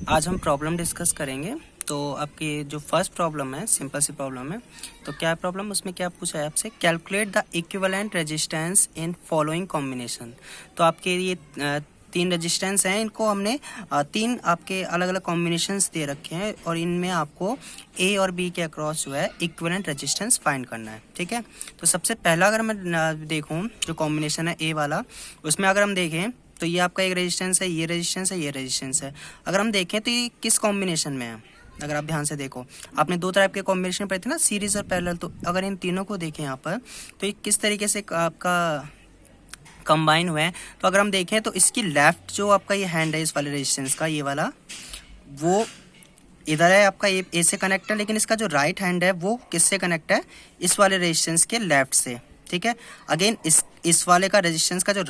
आज हम problem discuss करेंगे। तो आपकी जो फर्स्ट प्रॉब्लम है, सिंपल सी प्रॉब्लम है। तो क्या प्रॉब्लम, उसमें क्या पूछा है आपसे, calculate the equivalent resistance in following combination. तो आपके ये तीन रेजिस्टेंस हैं, इनको हमने तीन आपके अलग अलग कॉम्बिनेशंस दे रखे हैं और इनमें आपको ए और बी के अक्रॉस जो है इक्विवेलेंट रेजिस्टेंस फाइंड करना है। ठीक है, तो सबसे पहला अगर मैं देखूं जो कॉम्बिनेशन है ए वाला, उसमें अगर हम देखें तो ये आपका एक रेजिस्टेंस है, ये रेजिस्टेंस है, ये रेजिस्टेंस है। अगर हम देखें तो ये किस कॉम्बिनेशन में है, अगर आप ध्यान से देखो, आपने दो टाइप के कॉम्बिनेशन पढ़े थे ना, सीरीज और पैरेलल। तो अगर इन तीनों को देखें यहाँ पर, तो ये किस तरीके से आपका कंबाइन हुए हैं। तो अगर हम देखें तो इसकी लेफ्ट जो आपका ये हैंड है इस वाले रेजिस्टेंस का, ये वाला, वो इधर है आपका, ये ए से कनेक्ट है, लेकिन इसका जो राइट हैंड है वो किससे कनेक्ट है, इस वाले रेजिस्टेंस के लेफ्ट से। ठीक है, अगेन इस वाले का रेजिस्टेंस का जो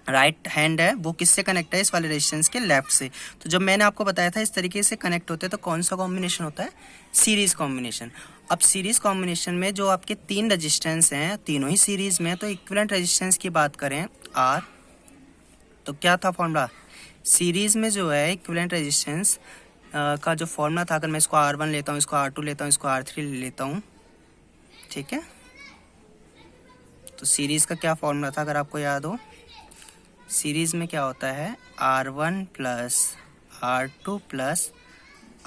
राइट हैंड है वो किससे कनेक्ट है, इस वाले रेजिस्टेंस के लेफ्ट से। तो जब मैंने आपको बताया था इस तरीके से कनेक्ट होते हैं, तो कौन सा कॉम्बिनेशन होता है, सीरीज कॉम्बिनेशन। अब सीरीज कॉम्बिनेशन में जो आपके तीन रेजिस्टेंस हैं, तीनों ही सीरीज में, तो इक्विवेलेंट रेजिस्टेंस की बात करें आर, तो क्या था फॉर्मूला, सीरीज में जो है इक्विवेलेंट रेजिस्टेंस का जो फॉर्मूला था, अगर मैं इसको R1 लेता हूँ, इसको R2 लेता हूँ, इसको R3 ले लेता हूँ, ठीक है, तो सीरीज का क्या फॉर्मूला था अगर आपको याद हो, सीरीज में क्या होता है, R1 plus R2 plus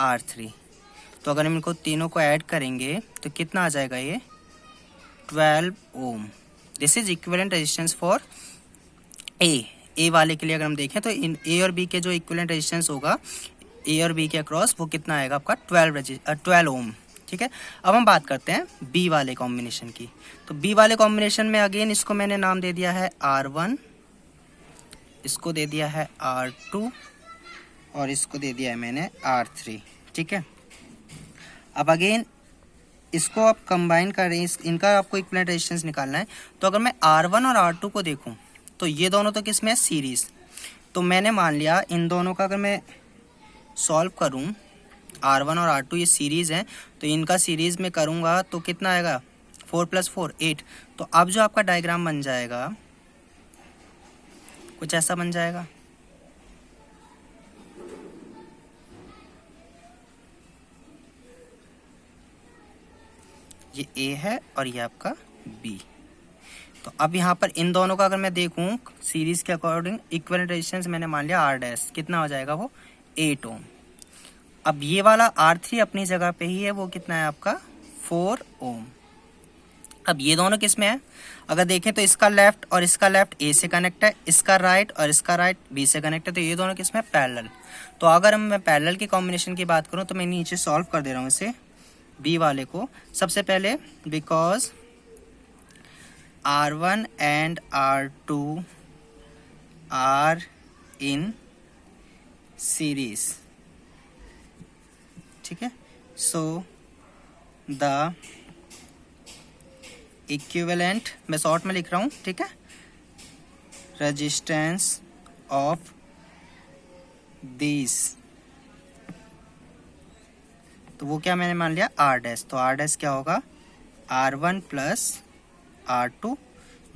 R3। तो अगर हम इनको तीनों को ऐड करेंगे तो कितना आ जाएगा, ये 12 ohm. This is equivalent resistance for A वाले के लिए अगर हम देखें तो इन ए और बी के जो इक्विवेलेंट रेजिस्टेंस होगा ए और बी के अक्रॉस, वो कितना आएगा आपका 12 ओम। ठीक है, अब हम बात करते हैं बी वाले कॉम्बिनेशन की। तो बी वाले कॉम्बिनेशन में अगेन इसको मैंने नाम दे दिया है R1, इसको दे दिया है R2 और इसको दे दिया है मैंने R3। ठीक है, अब अगेन इसको आप कंबाइन कर रहे हैं, इनका आपको इक्विवेलेंट रेजिस्टेंस निकालना है। तो अगर मैं R1 और R2 को देखूं तो ये दोनों तो किस में है, सीरीज। तो मैंने मान लिया इन दोनों का अगर मैं सॉल्व करूं, R1 और R2 ये सीरीज हैं, तो इनका सीरीज में करूंगा तो कितना आएगा, 4 + 4 8। तो अब जो आपका डायग्राम बन जाएगा कुछ ऐसा बन जाएगा। ये A है और ये आपका B। तो अब यहाँ पर इन दोनों का अगर मैं देखूं सीरीज के अकॉर्डिंग, इक्विवेलेंट रेजिस्टेंस मैंने मान लिया R' कितना हो जाएगा, वो 8 ओम। अब ये वाला R3 अपनी जगह पे ही है, वो कितना है आपका 4 ओम। अब ये दोनों किस में है, अगर देखें तो इसका लेफ्ट और इसका लेफ्ट ए से कनेक्ट है, इसका राइट और इसका राइट बी से कनेक्ट है, तो ये दोनों किस में है, पैरेलल। तो अगर मैं पैरेलल की कॉम्बिनेशन की बात करूं तो मैं नीचे सॉल्व कर दे रहा हूं इसे, बी वाले को। सबसे पहले because R1 and R2 are in series, ठीक है, सो द इक्विवेलेंट, मैं शॉर्ट में लिख रहा हूँ, ठीक है, रेजिस्टेंस ऑफ दीज, तो वो क्या मैंने मान लिया R'। तो R' क्या होगा, R1 प्लस R2,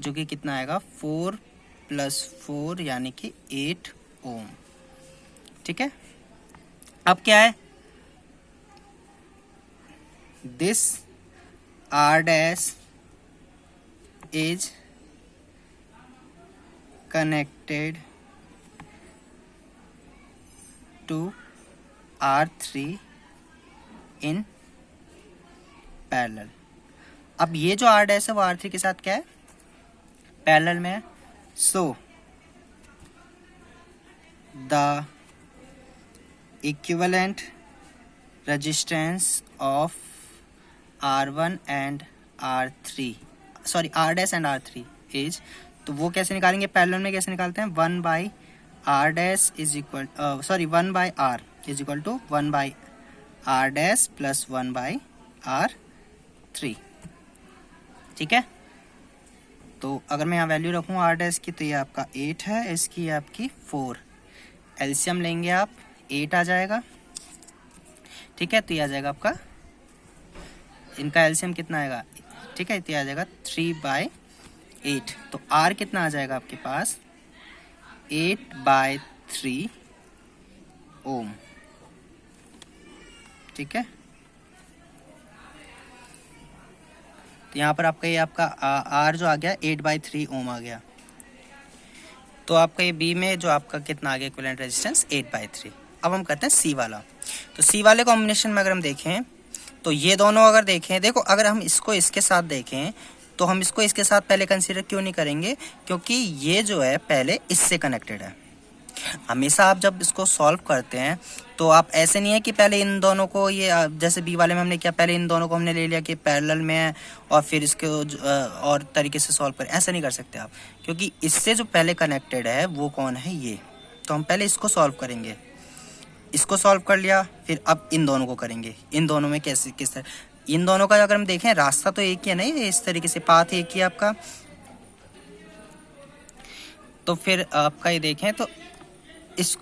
जो कि कितना आएगा 4 + 4 यानी कि 8 ओम। ठीक है, अब क्या है, this R' is connected to R3 in parallel। अब ये जो R' है वो R3 के साथ क्या है, पैरेलल में है। So the equivalent resistance of R1 and R3, sorry R' and R3 is, तो वो कैसे निकालेंगे, पैरेलल में कैसे निकालते हैं, 1/R' is equal, sorry 1/R is equal to 1/R' plus 1/R3। ठीक है, तो अगर मैं यहाँ वैल्यू रखूँ R' की, तो ये आपका 8 है, इसकी आपकी 4, एलसीएम लेंगे आप 8 आ जाएगा। ठीक है, तो ये आ जाएगा आपका, इनका एलसीएम कितना आएगा, ठीक है, तो आ जाएगा 3/8। तो R कितना आ जाएगा आपके पास, 8/3 ओम, ठीक है। तो यहाँ पर आपका ये आपका आर जो आ गया 8/3 ओम आ गया। तो आपका ये बी में जो आपका कितना आ गया इक्विवेलेंट रेजिस्टेंस 8/3। अब हम करते हैं सी वाला। तो सी वाले कॉम्बिनेशन में अगर हम देखें तो ये दोनों अगर देखें, देखो अगर हम इसको इसके साथ देखें तो हम इसको इसके साथ पहले कंसीडर क्यों नहीं करेंगे, क्योंकि ये जो है पहले इससे कनेक्टेड है। हमेशा आप जब इसको सॉल्व करते हैं तो आप ऐसे नहीं है कि पहले इन दोनों को, ये जैसे बी वाले में हमने किया, पहले इन दोनों को हमने ले लिया कि पैरेलल में है और फिर इसको और तरीके से सॉल्व करें, ऐसा नहीं कर सकते आप, क्योंकि इससे जो पहले कनेक्टेड है वो कौन है, ये। तो हम पहले इसको सॉल्व करेंगे, इसको सॉल्व कर लिया, फिर अब इन दोनों को करेंगे। इन दोनों में कैसे किस तरह, इन दोनों का अगर हम देखें रास्ता तो एक ही है, नहीं इस तरीके से पाथ एक ही है आपका। तो फिर आपका ये देखें तो इस,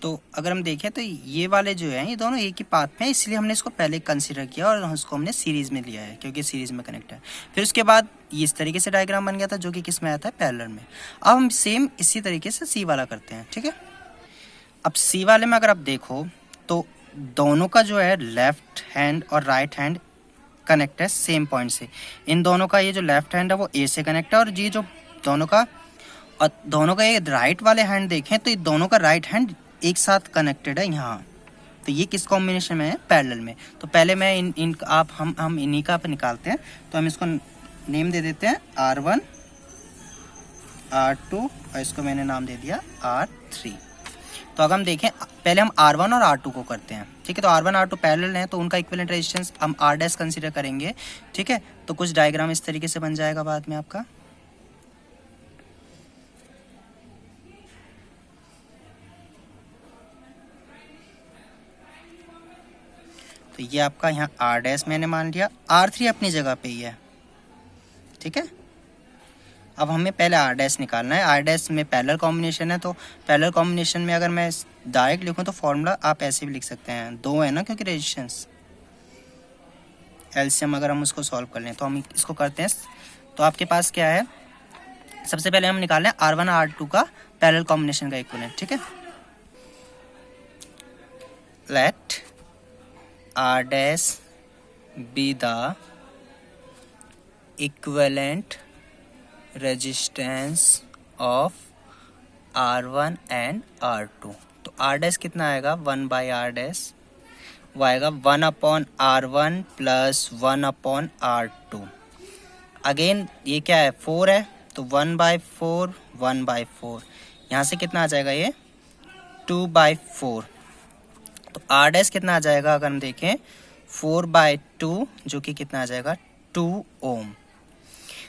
तो अगर हम देखें तो ये वाले जो हैं ये दोनों एक ही पाथ में है, इसलिए हमने इसको पहले कंसीडर किया और उसको हमने सीरीज में लिया है क्योंकि सीरीज में कनेक्ट है। फिर उसके बाद ये इस तरीके से डायग्राम बन गया था जो कि किस में आया था, पैरेलल में। अब हम सेम इसी तरीके से सी वाला करते हैं, ठीक है। अब सी वाले में अगर आप देखो तो दोनों का जो है लेफ्ट हैंड और राइट हैंड कनेक्ट है सेम पॉइंट से। इन दोनों का ये जो लेफ्ट हैंड है वो ए से कनेक्ट है, और ये जो दोनों का ये राइट वाले हैंड देखें तो ये दोनों का राइट हैंड एक साथ कनेक्टेड है यहाँ। तो ये किस कॉम्बिनेशन में है, पैरेलल में। तो पहले मैं हम इन्हीं का निकालते हैं। तो हम इसको नेम दे देते हैं R1 R2 और इसको मैंने नाम दे दिया R3। तो अगर हम देखें पहले हम R1 और R2 को करते हैं, ठीक है। तो R1 R2 पैरेलल हैं तो उनका इक्विवेलेंट रेजिस्टेंस हम R' कंसीडर करेंगे, ठीक है। तो कुछ डायग्राम इस तरीके से बन जाएगा बाद में आपका। तो ये आपका यहाँ R' मैंने मान लिया, R3 अपनी जगह पे ही है, ठीक है। अब हमें पहले R' निकालना है। R' में पैरेलल कॉम्बिनेशन है, तो पैरेलल कॉम्बिनेशन में अगर मैं डायरेक्ट लिखूं तो फॉर्मूला आप ऐसे भी लिख सकते हैं, 2 है ना, क्योंकि रेजिस्टेंस एलसीएम अगर हम उसको सॉल्व कर लें तो हम इसको करते हैं। तो आपके पास क्या है, सबसे पहले हम निकाल लें R1 R2 का पैरेलल कॉम्बिनेशन का इक्विवेलेंट, ठीक है। Let R' be the equivalent resistance of R1 and R2। तो R' कितना आएगा, 1/R', वो आएगा 1/R1 प्लस 1/R2। अगेन ये क्या है, 4 है, तो 1/4 1/4। यहाँ से कितना आ जाएगा, ये 2/4। तो R' कितना आ जाएगा, अगर हम देखें 4/2 जो कि कितना आ जाएगा 2 ओम।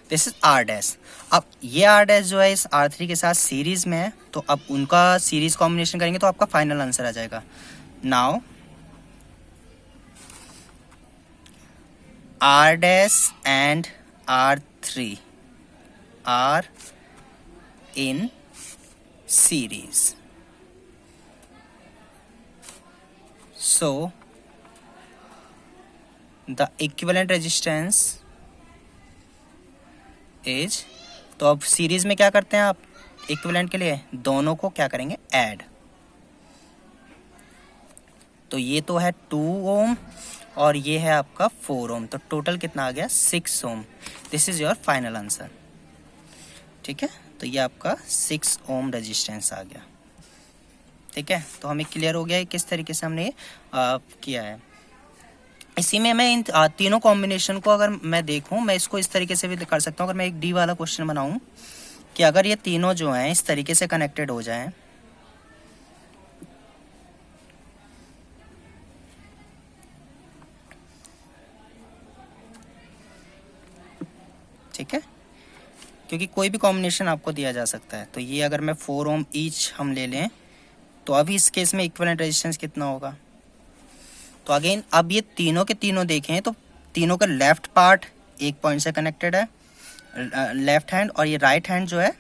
This is R'। अब ये R' जो है इस R3 के साथ सीरीज में है, तो अब उनका सीरीज कॉम्बिनेशन करेंगे तो आपका फाइनल आंसर आ जाएगा। Now R' and R3 are in series. So the equivalent resistance is, तो अब सीरीज में क्या करते हैं आप, इक्विवेलेंट के लिए दोनों को क्या करेंगे, ऐड। तो ये तो है 2 ओम और ये है आपका 4 ओम, तो टोटल कितना आ गया 6 ohm. This is your final answer, ठीक है। तो ये आपका 6 ओम रेजिस्टेंस आ गया, ठीक है। तो हमें क्लियर हो गया है किस तरीके से हमने किया है। इसी में मैं इन तीनों कॉम्बिनेशन को अगर मैं देखूं, मैं इसको इस तरीके से भी कर सकता हूं। अगर मैं एक डी वाला क्वेश्चन बनाऊं कि अगर ये तीनों जो हैं इस तरीके से कनेक्टेड हो जाएं, ठीक है, क्योंकि कोई भी कॉम्बिनेशन आपको दिया जा सकता है। तो ये अगर मैं 4 ओम ईच हम ले लें तो अभी इस केस में इक्विवेलेंट रेजिस्टेंस कितना होगा। तो अगेन अब ये तीनों के तीनों देखें तो तीनों का लेफ्ट पार्ट एक पॉइंट से कनेक्टेड है, लेफ्ट हैंड, और ये राइट हैंड जो है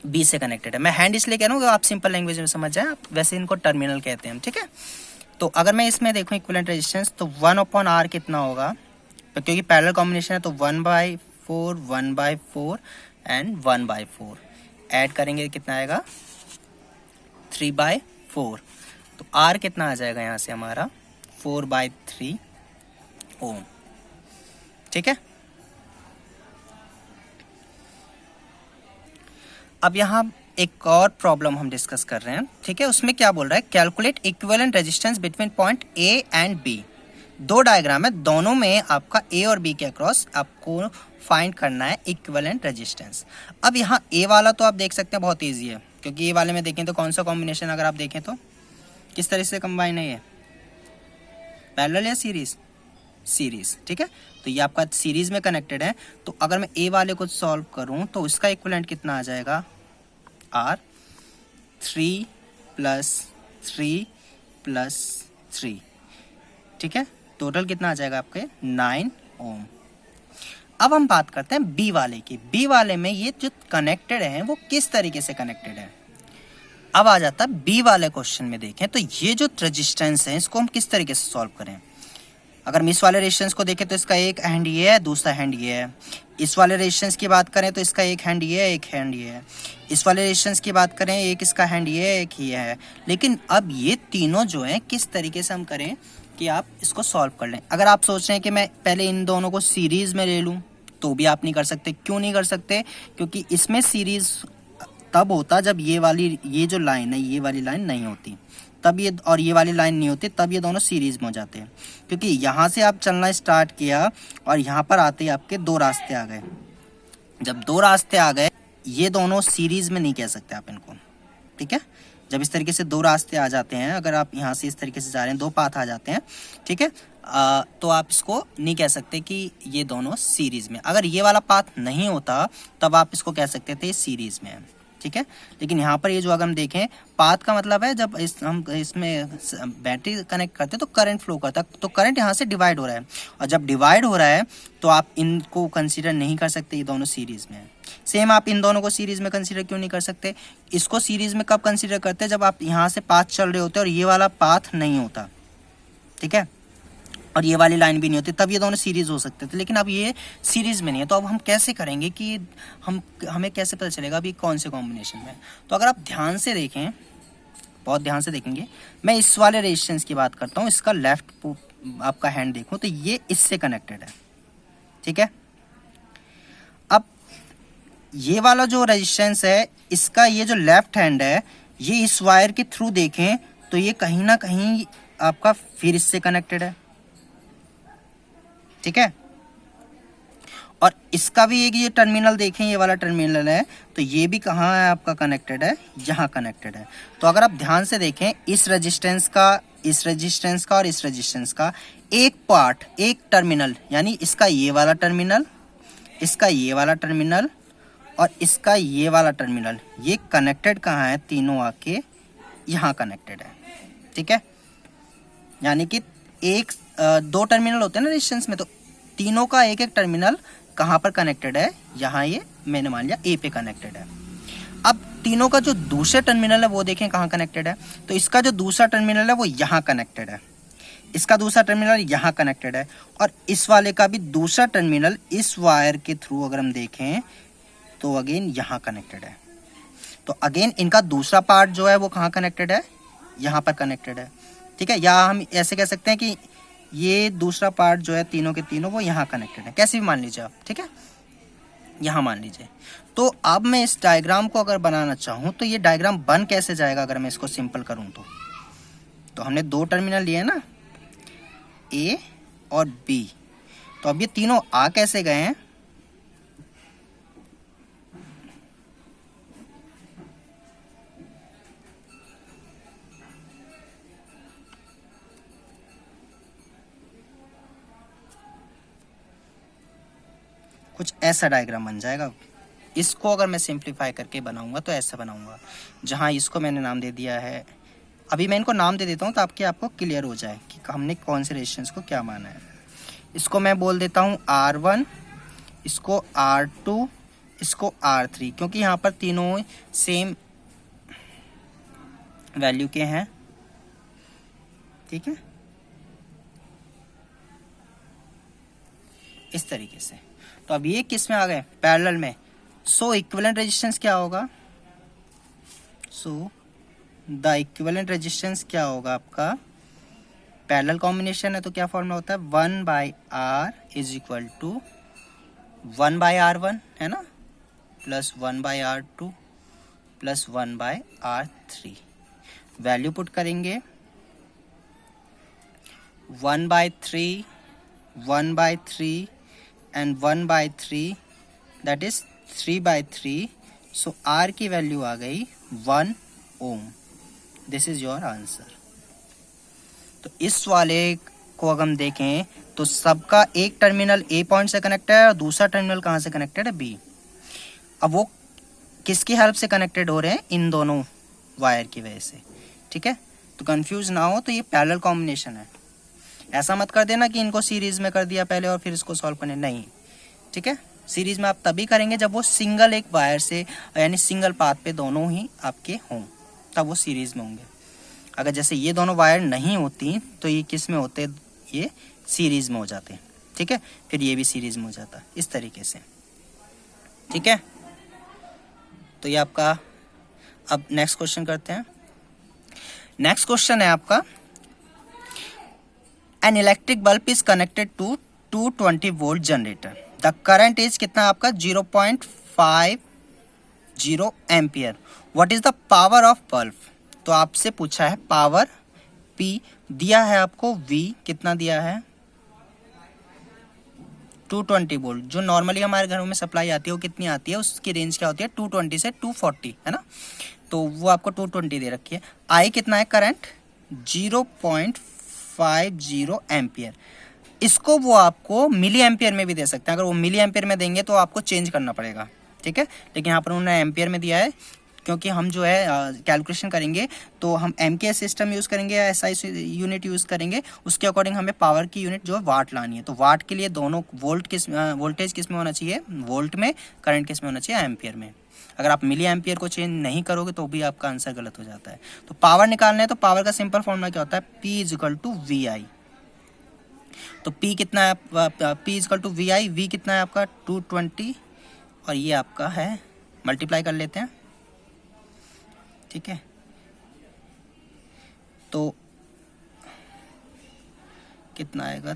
बी से कनेक्टेड है। मैं हैंड इसलिए कह रहा हूँ आप सिंपल लैंग्वेज में समझ जाए, वैसे इनको टर्मिनल कहते हैं, ठीक है। तो अगर मैं इसमें देखूँ इक्विवेलेंट रेजिस्टेंस तो 1/R कितना होगा, क्योंकि पैरेलल कॉम्बिनेशन है तो 1/4 1/4 एंड 1/4। ऐड करेंगे कितना आएगा 3/4। तो R कितना आ जाएगा यहाँ से हमारा 4/3 ओम। ठीक है, अब यहाँ एक और प्रॉब्लम हम डिस्कस कर रहे हैं। ठीक है, उसमें क्या बोल रहा है, calculate equivalent resistance between point A and B। दो डायग्राम है, दोनों में आपका A और B के अक्रॉस आपको फाइंड करना है इक्विवेलेंट रेजिस्टेंस। अब यहाँ A वाला तो आप देख सकते हैं बहुत ईजी है, क्योंकि A वाले में देखें तो कौन सा कॉम्बिनेशन अगर आप देखें तो किस तरह से कंबाइन है, ये पैरेलल या सीरीज, सीरीज। ठीक है, तो ये आपका सीरीज में कनेक्टेड है। तो अगर मैं A वाले को सॉल्व करूं तो इसका इक्विवेलेंट कितना आ जाएगा R 3 + 3 + 3। ठीक है, टोटल कितना आ जाएगा आपके 9 ओम। अब हम बात करते हैं बी वाले की। बी वाले में ये जो कनेक्टेड है वो किस तरीके से कनेक्टेड है। अब आ जाता है बी वाले क्वेश्चन में, देखें तो ये जो रेजिस्टेंस है इसको हम किस तरीके से सॉल्व करें। अगर हम इस वाले रेजिस्टेंस को देखें तो इसका एक हैंड ये है, दूसरा हैंड ये है। इस वाले रेजिस्टेंस की बात करें तो इसका एक हैंड ये है, एक हैंड ये है। इस वाले रेजिस्टेंस की बात करें, एक इसका हैंड ये है, एक ये है। लेकिन अब ये तीनों जो है किस तरीके से हम करें कि आप इसको सॉल्व कर लें। अगर आप सोच रहे हैं कि मैं पहले इन दोनों को सीरीज में ले लूं तो भी आप नहीं कर सकते। क्यों नहीं कर सकते, क्योंकि इसमें सीरीज तब होता जब ये जो लाइन है ये वाली लाइन नहीं होती, तब ये और ये वाली लाइन नहीं होती, तब ये दोनों सीरीज में हो जाते हैं। क्योंकि यहाँ से आप चलना स्टार्ट किया और यहाँ पर आते ही आपके दो रास्ते आ गए। जब दो रास्ते आ गए, ये दोनों सीरीज में नहीं कह सकते आप इनको। ठीक है, जब इस तरीके से दो रास्ते आ जाते हैं, अगर आप यहाँ से इस तरीके से जा रहे हैं, दो पाथ आ जाते हैं, ठीक है, तो आप इसको नहीं कह सकते कि ये दोनों सीरीज में। अगर ये वाला पाथ नहीं होता तब आप इसको कह सकते थे सीरीज में है। ठीक है, लेकिन यहाँ पर ये जो अगर हम देखें, पाथ का मतलब है जब हम इसमें बैटरी कनेक्ट करते हैं तो करंट फ्लो करता है, तो करंट यहाँ से डिवाइड हो रहा है, और जब डिवाइड हो रहा है तो आप इनको कंसीडर नहीं कर सकते, ये दोनों सीरीज में है। सेम आप इन दोनों को सीरीज में कंसीडर क्यों नहीं कर सकते, इसको सीरीज में कब कंसीडर करते हैं, जब आप यहाँ से पाथ चल रहे होते और ये वाला पाथ नहीं होता। ठीक है, और ये वाली लाइन भी नहीं होती, तब ये दोनों सीरीज हो सकते थे। लेकिन अब ये सीरीज में नहीं है, तो अब हम कैसे करेंगे कि हमें कैसे पता चलेगा अभी कौन से कॉम्बिनेशन में। तो अगर आप ध्यान से देखें, बहुत ध्यान से देखेंगे, मैं इस वाले रेजिस्टेंस की बात करता हूँ, इसका लेफ्ट आपका हैंड देखो तो ये इससे कनेक्टेड है। ठीक है, अब ये वाला जो रेजिस्टेंस है, इसका ये जो लेफ्ट हैंड है, ये इस वायर के थ्रू देखें तो ये कहीं ना कहीं आपका फिर इससे कनेक्टेड है। ठीक है, और इसका भी एक ये टर्मिनल देखें, ये वाला टर्मिनल है, तो ये भी कहाँ है आपका कनेक्टेड है, यहाँ कनेक्टेड है। तो अगर आप ध्यान से देखें, इस रेजिस्टेंस का, इस रेजिस्टेंस का और इस रेजिस्टेंस का एक पार्ट, एक टर्मिनल, यानी इसका ये वाला टर्मिनल, इसका ये वाला टर्मिनल और इसका ये वाला टर्मिनल, ये कनेक्टेड कहाँ है, तीनों आके यहाँ कनेक्टेड है। ठीक है, यानी कि एक दो टर्मिनल होते हैं ना रेजिस्टेंस में, तो तीनों का एक एक टर्मिनल कहाँ पर कनेक्टेड है, यहाँ ये मैंने मान लिया ए पे कनेक्टेड है। अब तीनों का जो दूसरा टर्मिनल है वो देखें कहाँ कनेक्टेड है, तो इसका जो दूसरा टर्मिनल है वो यहाँ कनेक्टेड है, इसका दूसरा टर्मिनल यहाँ कनेक्टेड है, और इस वाले का भी दूसरा टर्मिनल इस वायर के थ्रू अगर हम देखें तो अगेन यहाँ कनेक्टेड है। तो अगेन इनका दूसरा पार्ट जो है वो कहाँ कनेक्टेड है, यहाँ पर कनेक्टेड है। ठीक है, या हम ऐसे कह सकते हैं कि ये दूसरा पार्ट जो है तीनों के तीनों वो यहाँ कनेक्टेड है, कैसे भी मान लीजिए आप। ठीक है, यहाँ मान लीजिए। तो अब मैं इस डायग्राम को अगर बनाना चाहूँ तो ये डायग्राम बन कैसे जाएगा, अगर मैं इसको सिंपल करूँ तो हमने दो टर्मिनल लिए ना, ए और बी, तो अब ये तीनों आ कैसे गए हैं, कुछ ऐसा डायग्राम बन जाएगा। इसको अगर मैं सिंप्लीफाई करके बनाऊंगा तो ऐसा बनाऊंगा, जहां इसको मैंने नाम दे दिया है, अभी मैं इनको नाम दे देता हूं ताकि आपको क्लियर हो जाए कि हमने कौन से रेजिस्टेंस को क्या माना है। इसको मैं बोल देता हूं R1, इसको R2, इसको R3, क्योंकि यहाँ पर तीनों सेम वैल्यू के हैं। ठीक है, इस तरीके से। तो अब ये किस में आ गए, पैरेलल में। सो इक्विवेलेंट रेजिस्टेंस क्या होगा, सो द इक्विवेलेंट रेजिस्टेंस क्या होगा आपका, पैरेलल कॉम्बिनेशन है तो क्या फॉर्मूला होता है, 1/R is equal to 1/R1 है ना, plus 1/R2 plus 1/R3। Value put करेंगे 1/3 1/3 and 1/3 that is 3/3। So R की वैल्यू आ गई 1 ohm. This is your answer. तो इस वाले को अगर हम देखें तो सबका एक टर्मिनल ए पॉइंट से कनेक्टेड है और दूसरा टर्मिनल कहाँ से कनेक्टेड है, बी। अब वो किसकी हेल्प से कनेक्टेड हो रहे हैं, इन दोनों वायर की वजह से, ठीक है। तो कंफ्यूज ना हो, तो ये पैरेलल कॉम्बिनेशन है। ऐसा मत कर देना कि इनको सीरीज में कर दिया पहले और फिर इसको सॉल्व करने, नहीं, ठीक है। सीरीज में आप तभी करेंगे जब वो सिंगल एक वायर से यानी सिंगल पाथ पे दोनों ही आपके हों, तब वो सीरीज में होंगे। अगर जैसे ये दोनों वायर नहीं होती तो ये किस में होते, ये सीरीज में हो जाते, ठीक है। फिर ये भी सीरीज में हो जाता, इस तरीके से, ठीक है। तो ये आपका, अब नेक्स्ट क्वेश्चन करते हैं। नेक्स्ट क्वेश्चन है आपका, an electric bulb is connected to 220 volt generator, the current is कितना आपका 0.50 ampere, what is the power of bulb. तो आपसे पूछा है पावर P, दिया है आपको V, कितना दिया है 220 वोल्ट। जो नॉर्मली हमारे घरों में सप्लाई आती है वो कितनी आती है, उसकी रेंज क्या होती है 220 से 240, है ना। तो वो आपको 220 दे रखी है। I कितना है करंट 0.50 एम्पियर। इसको वो आपको मिली एम्पियर में भी दे सकते हैं। अगर वो मिली एम्पियर में देंगे तो आपको चेंज करना पड़ेगा, ठीक है। लेकिन यहाँ पर उन्होंने एम्पियर में दिया है, क्योंकि हम जो है कैलकुलेशन करेंगे तो हम एमकेएस सिस्टम यूज़ करेंगे या एसआई यूनिट यूज़ करेंगे, उसके अकॉर्डिंग हमें पावर की यूनिट जो है वाट लानी है। तो वाट के लिए दोनों वोल्टेज किस में होना चाहिए, वोल्ट में, करंट किस में होना चाहिए, एम्पियर में। अगर आप मिली एम्पियर को चेंज नहीं करोगे तो भी आपका आंसर गलत हो जाता है। तो पावर निकालना है तो पावर का सिंपल फॉर्मूला क्या होता है, P इक्वल टू VI। तो P कितना है, P equal to VI, V कितना है आपका 220 और ये आपका है, मल्टीप्लाई कर लेते हैं, ठीक है। तो कितना आएगा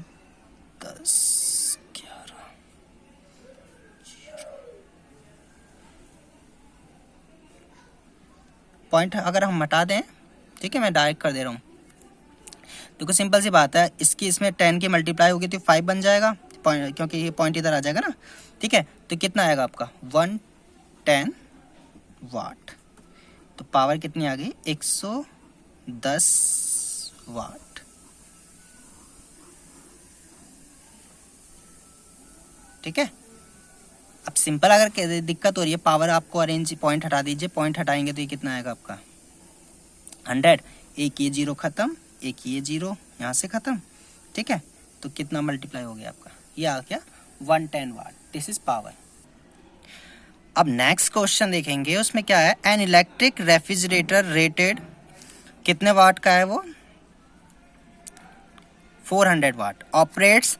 10 11 पॉइंट अगर हम हटा दें, ठीक है, मैं डायरेक्ट कर दे रहा हूँ। देखो सिंपल सी बात है, इसकी इसमें 10 की मल्टीप्लाई होगी तो 5 बन जाएगा, क्योंकि ये पॉइंट इधर आ जाएगा ना, ठीक है। तो कितना आएगा आपका 110 वाट। तो पावर कितनी आ गई 110 वाट, ठीक है। अब सिंपल अगर दिक्कत हो रही है, पावर आपको अरेंज, पॉइंट हटा दीजिए, पॉइंट हटाएंगे तो ये कितना आएगा आपका 100, एक ये जीरो खत्म, एक ये जीरो यहाँ से खत्म, ठीक है। तो कितना मल्टीप्लाई हो गया आपका, ये आ गया 110 वाट। This is power. अब नेक्स्ट क्वेश्चन देखेंगे, उसमें क्या है, एन इलेक्ट्रिक रेफ्रिजरेटर रेटेड कितने वाट का है, वो 400 वाट, ऑपरेट्स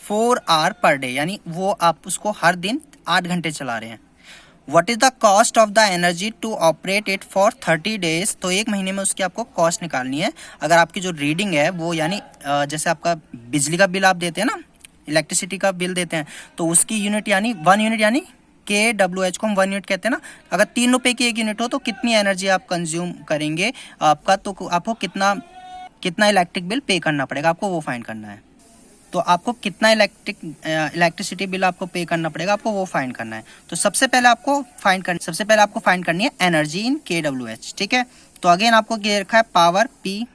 4 आवर पर डे, यानी वो आप उसको हर दिन 8 घंटे चला रहे हैं। What is the cost of the energy to operate it for 30 days. तो एक महीने में उसकी आपको कॉस्ट निकालनी है। अगर आपकी जो रीडिंग है वो, यानी जैसे आपका बिजली का बिल आप देते हैं ना, इलेक्ट्रिसिटी का बिल देते हैं, तो उसकी यूनिट यानी 1 यूनिट, यानी KWH को हम 1 यूनिट कहते हैं ना। अगर 3 रुपए की 1 यूनिट हो तो कितनी एनर्जी आप कंज्यूम करेंगे आपका, तो आपको कितना इलेक्ट्रिक बिल पे करना पड़ेगा, आपको वो फाइंड करना है। तो आपको कितना इलेक्ट्रिसिटी बिल आपको पे करना पड़ेगा, आपको वो फाइंड करना है। तो सबसे पहले आपको फाइंड करनी है एनर्जी इन KWH, ठीक है। तो अगेन आपको ये रखा है पावर P।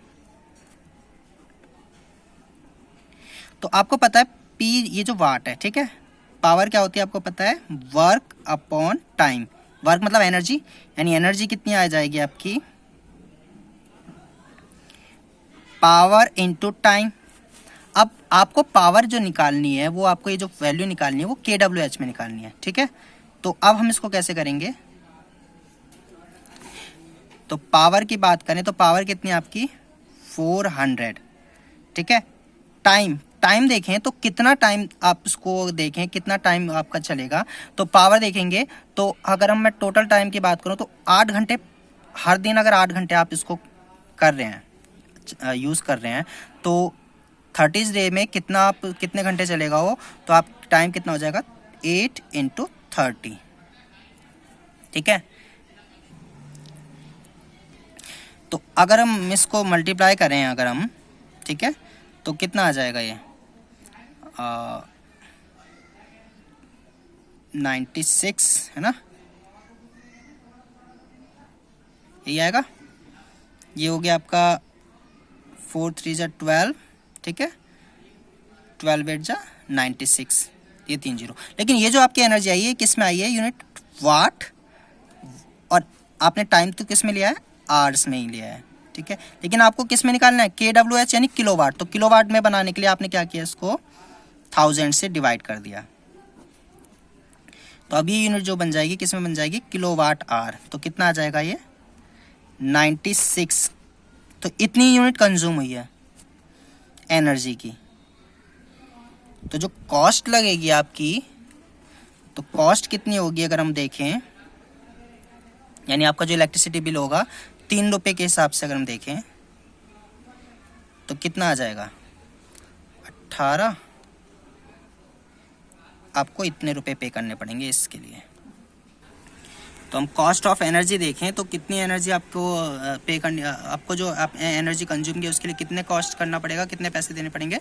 तो आपको पता है P ये जो वाट है, ठीक है। पावर क्या होती है आपको पता है, वर्क अपॉन टाइम। वर्क मतलब एनर्जी, यानी एनर्जी कितनी आ जाएगी आपकी, पावर इनटू टाइम। अब आपको पावर जो निकालनी है, वो आपको ये जो वैल्यू निकालनी है वो KWH में निकालनी है, ठीक है। तो अब हम इसको कैसे करेंगे, तो पावर की बात करें तो पावर कितनी है आपकी 400, ठीक है। टाइम देखें तो कितना टाइम आप उसको देखें, कितना टाइम आपका चलेगा। तो पावर देखेंगे तो अगर हम मैं टोटल टाइम की बात करूं तो 8 घंटे हर दिन अगर 8 घंटे आप इसको कर रहे हैं, यूज़ कर रहे हैं, तो 30 डे में कितना आप कितने घंटे चलेगा वो, तो आप टाइम कितना हो जाएगा 8 × 30, ठीक है। तो अगर हम इसको मल्टीप्लाई करें अगर हम, ठीक है, तो कितना आ जाएगा ये 96 है ना, यही आएगा। ये हो गया आपका 4 3 जा 12, ठीक है, 12 8 जा 96, ये 3 0। लेकिन ये जो आपकी एनर्जी आई है किस में आई है, यूनिट वाट, और आपने टाइम तो किस में लिया है, आवर्स में ही लिया है, ठीक है। लेकिन आपको किस में निकालना है, kWh यानी किलोवाट। तो किलोवाट में बनाने के लिए आपने क्या किया, इसको 1000 से डिवाइड कर दिया। तो अभी यूनिट जो बन जाएगी किस में बन जाएगी, किलोवाट आवर। तो कितना आ जाएगा ये 96। तो इतनी यूनिट कंज्यूम हुई है एनर्जी की। तो जो कॉस्ट लगेगी आपकी, तो कॉस्ट कितनी होगी अगर हम देखें, यानी आपका जो इलेक्ट्रिसिटी बिल होगा 3 रुपये के हिसाब से अगर हम देखें तो कितना आ जाएगा 18। आपको इतने रुपए पे करने पड़ेंगे इसके लिए। तो हम कॉस्ट ऑफ एनर्जी देखें तो कितनी एनर्जी आपको पे करनी, आपको जो आप एनर्जी कंज्यूम की उसके लिए कितने कॉस्ट करना पड़ेगा, कितने पैसे देने पड़ेंगे,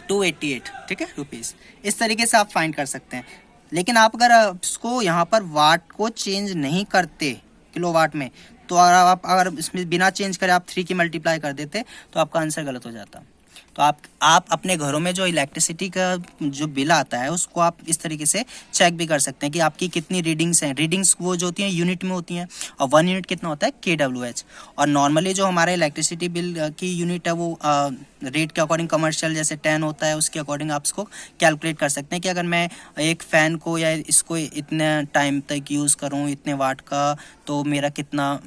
288, ठीक है, रुपीज़। इस तरीके से आप फाइंड कर सकते हैं। लेकिन आप अगर इसको यहाँ पर वाट को चेंज नहीं करते किलोवाट में, तो आप अगर इसमें बिना चेंज करे आप 3 की मल्टीप्लाई कर देते तो आपका आंसर गलत हो जाता। तो आप अपने घरों में जो इलेक्ट्रिसिटी का जो बिल आता है उसको आप इस तरीके से चेक भी कर सकते हैं कि आपकी कितनी रीडिंग्स हैं। रीडिंग्स वो जो होती हैं यूनिट में होती हैं, और 1 यूनिट कितना होता है kWh। और नॉर्मली जो हमारा इलेक्ट्रिसिटी बिल की यूनिट है वो रेट के अकॉर्डिंग, कमर्शियल जैसे 10 होता है उसके अकॉर्डिंग आप इसको कैलकुलेट कर सकते हैं कि अगर मैं एक फ़ैन को या इसको इतने टाइम तक यूज़ करूँ इतने वाट का, तो मेरा कितना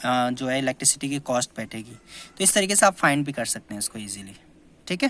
जो है इलेक्ट्रिसिटी की कॉस्ट बैठेगी। तो इस तरीके से आप फाइंड भी कर सकते हैं इसको इजीली, ठीक है।